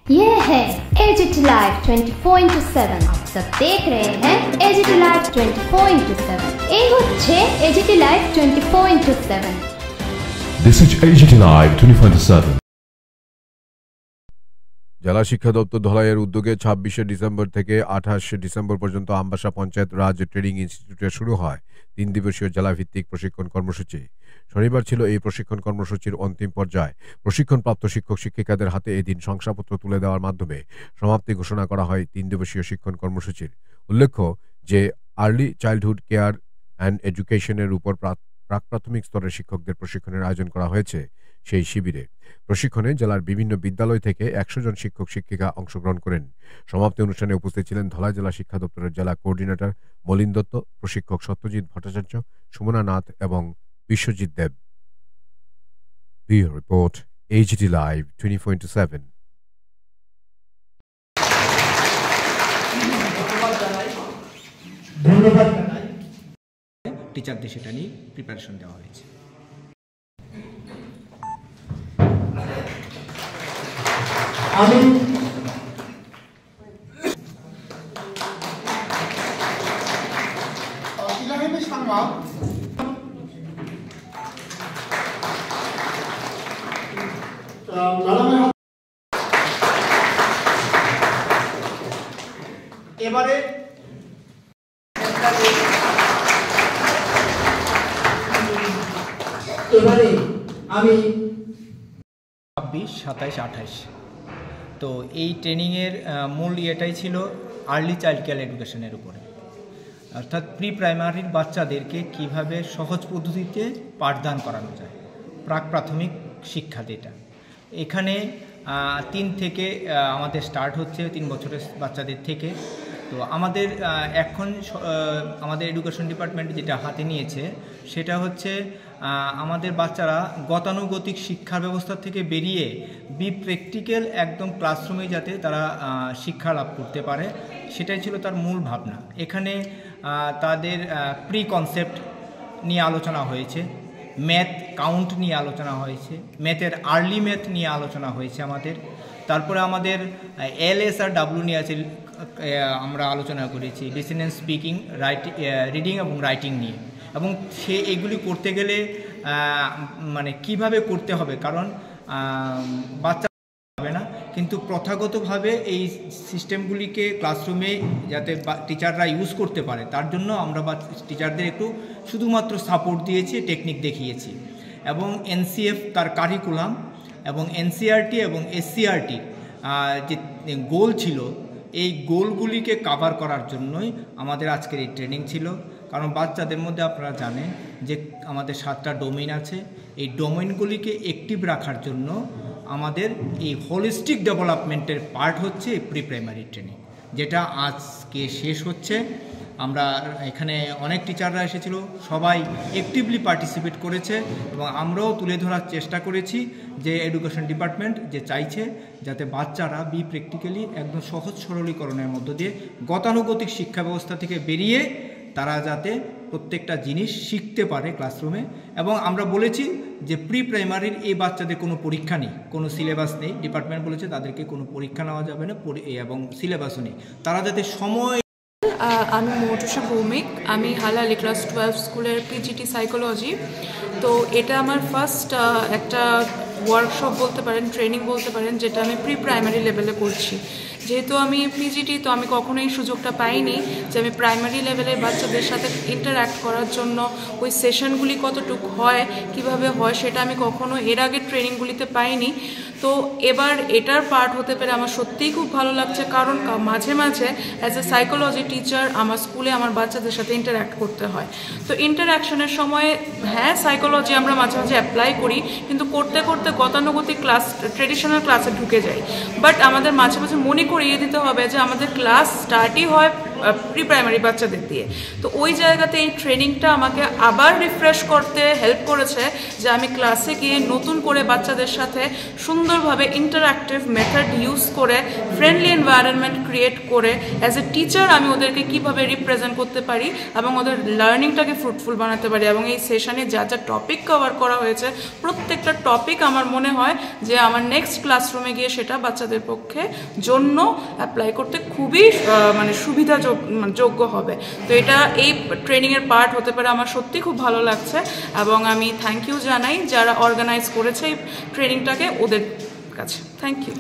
ये है AGT Live 24/7। आप सब देख रहे हैं AGT Live 24/7। এই হচ্ছে AGT Live 24/7। This is AGT Live 24/7। জেলা শিক্ষা দপ্তর ধলাইয়ের উদ্যোগে 26শে ডিসেম্বর থেকে 28শে ডিসেম্বর পর্যন্ত আমবাসা পঞ্চায়েত রাজ ট্রেনিং ইনস্টিটিউটে শুরু হয় 3 দিবসীয় জেলাভিত্তিক প্রশিক্ষণ কর্মসূচি। শনিবার ছিল এই প্রশিক্ষণ কর্মসূচির অন্তিম পর্যায়। প্রশিক্ষণপ্রাপ্ত শিক্ষক শিক্ষিকাদের হাতে এদিন শংসাপত্র তুলে দেওয়ার মাধ্যমে সমাপ্তি ঘোষণা করা হয় 3 দিবসীয় শিক্ষণ কর্মসূচির। উল্লেখ্য যে আর্লি চাইল্ডহুড কেয়ার অ্যান্ড এডুকেশনের উপর প্রাক প্রাথমিক স্তরের শিক্ষকদের প্রশিক্ষণের আয়োজন করা হয়েছে সেই শিবিরে। প্রশিক্ষণে জেলার বিভিন্ন বিদ্যালয় থেকে 100 জন শিক্ষক শিক্ষিকা অংশগ্রহণ করেন। সমাপ্তি অনুষ্ঠানে উপস্থিত ছিলেন ধলাই জেলা শিক্ষা দপ্তরের জেলা কোঅর্ডিনেটর মলিন দত্ত, প্রশিক্ষক সত্যজিৎ ভট্টাচার্য, সুমনা নাথ এবং Biswajit Deb. Report AGT Live 24/7। ধন্যবাদ জানাই টিচারদের সেটা নিয়ে প্রিপারেশন দেওয়া হয়েছে। আমি এবারে 26, 27, 28। তো এই ট্রেনিংয়ের মূল ইয়েটাই ছিল আর্লি চাইল্ড কেয়ার এডুকেশনের উপরে, অর্থাৎ প্রি প্রাইমারির বাচ্চাদেরকে কিভাবে সহজ পদ্ধতিতে পাঠদান করানো যায়, প্রাক প্রাথমিক শিক্ষা যেটা। এখানে 3 থেকে আমাদের স্টার্ট হচ্ছে 3 বছরের বাচ্চাদের থেকে। তো আমাদের এখন আমাদের এডুকেশন ডিপার্টমেন্ট যেটা হাতে নিয়েছে সেটা হচ্ছে আমাদের বাচ্চারা গতানুগতিক শিক্ষা ব্যবস্থা থেকে বেরিয়ে প্র্যাকটিক্যাল একদম ক্লাসরুমে যাতে তারা শিক্ষা লাভ করতে পারে, সেটাই ছিল তার মূল ভাবনা। এখানে তাদের প্রি কনসেপ্ট নিয়ে আলোচনা হয়েছে, ম্যাথ কাউন্ট নিয়ে আলোচনা হয়েছে, ম্যাথের আর্লি ম্যাথ নিয়ে আলোচনা হয়েছে আমাদের। তারপরে আমাদের LS আর W নিয়ে আছে, আমরা আলোচনা করেছি লিসেনিং, স্পিকিং, রিডিং এবং রাইটিং নিয়ে। এবং এগুলি করতে গেলে মানে কিভাবে করতে হবে, কারণ বাচ্চা হবে না, কিন্তু প্রথাগতভাবে এই সিস্টেমগুলিকে ক্লাসরুমে যাতে টিচাররা ইউজ করতে পারে তার জন্য আমরা টিচারদের একটু শুধুমাত্র সাপোর্ট দিয়েছি, টেকনিক দেখিয়েছি। এবং NCF তার কারিকুলাম এবং NCERT এবং SCERT যে গোল ছিল, এই গোলগুলিকে কাভার করার জন্যই আমাদের আজকের এই ট্রেনিং ছিল। কারণ বাচ্চাদের মধ্যে আপনারা জানেন যে আমাদের 7টা ডোমেইন আছে, এই ডোমেইনগুলিকে অ্যাক্টিভ রাখার জন্য আমাদের এই হোলিস্টিক ডেভেলপমেন্টের পার্ট হচ্ছে প্রি প্রাইমারি ট্রেনিং, যেটা আজকে শেষ হচ্ছে। আমরা এখানে অনেক টিচাররা এসেছিল, সবাই অ্যাক্টিভলি পার্টিসিপেট করেছে এবং আমরাও তুলে ধরার চেষ্টা করেছি যে এডুকেশন ডিপার্টমেন্ট যে চাইছে যাতে বাচ্চারা প্র্যাকটিক্যালি একদম সহজ সরলীকরণের মধ্য দিয়ে গতানুগতিক শিক্ষা ব্যবস্থা থেকে বেরিয়ে তারা যাতে প্রত্যেকটা জিনিস শিখতে পারে ক্লাসরুমে। এবং আমরা বলেছি যে প্রি প্রাইমারির এই বাচ্চাদের কোনো পরীক্ষা নেই, কোনো সিলেবাস নেই। ডিপার্টমেন্ট বলেছে তাদেরকে কোনো পরীক্ষা নেওয়া যাবে না এবং সিলেবাসও নেই, তারা যাতে সময়। আমি মৌটুসা ভৌমিক, আমি হালালি ক্লাস 12 স্কুলের PGT সাইকোলজি। তো এটা আমার ফার্স্ট একটা ওয়ার্কশপ বলতে পারেন, ট্রেনিং বলতে পারেন, যেটা আমি প্রি প্রাইমারি লেভেলে করছি। যেহেতু আমি PGT, তো আমি কখনোই সুযোগটা পাইনি যে আমি প্রাইমারি লেভেলের বাচ্চাদের সাথে ইন্টারঅ্যাক্ট করার জন্য ওই সেশনগুলি কতটুকু হয়, কিভাবে হয়, সেটা আমি কখনো এর আগের ট্রেনিংগুলিতে পাইনি। তো এবার এটার পার্ট হতে পেরে আমার সত্যিই খুব ভালো লাগছে, কারণ মাঝে মাঝে অ্যাজ এ সাইকোলজি টিচার আমার স্কুলে আমার বাচ্চাদের সাথে ইন্টারঅ্যাক্ট করতে হয়। তো ইন্টারঅ্যাকশনের সময় হ্যাঁ সাইকোলজি আমরা মাঝে মাঝে অ্যাপ্লাই করি, কিন্তু করতে করতে গতানুগতিক ক্লাস, ট্রেডিশনাল ক্লাসে ঢুকে যাই। বাট আমাদের মাঝে মাঝে মনে করিয়ে দিতে হবে যে আমাদের ক্লাস স্টার্টই হয় প্রি প্রাইমারি বাচ্চাদের দিয়ে। তো ওই জায়গাতে এই ট্রেনিংটা আমাকে আবার রিফ্রেশ করতে হেল্প করেছে যে আমি ক্লাসে গিয়ে নতুন করে বাচ্চাদের সাথে সুন্দরভাবে ইন্টারঅ্যাক্টিভ মেথড ইউজ করে ফ্রেন্ডলি এনভায়রনমেন্ট ক্রিয়েট করে অ্যাজ এ টিচার আমি ওদেরকে কীভাবে রিপ্রেজেন্ট করতে পারি এবং ওদের লার্নিংটাকে ফ্রুটফুল বানাতে পারি। এবং এই সেশনে যা যা টপিক কভার করা হয়েছে প্রত্যেকটা টপিক আমার মনে হয় যে আমার নেক্সট ক্লাসরুমে গিয়ে সেটা বাচ্চাদের পক্ষে জন্য অ্যাপ্লাই করতে খুবই মানে সুবিধাযোগ্য হবে। তো এটা এই ট্রেনিংয়ের পার্ট হতে পারে, আমার সত্যি খুব ভালো লাগছে এবং আমি থ্যাংক ইউ জানাই যারা অর্গানাইজ করেছে এই ট্রেনিংটাকে ওদের কাছে। Thank you.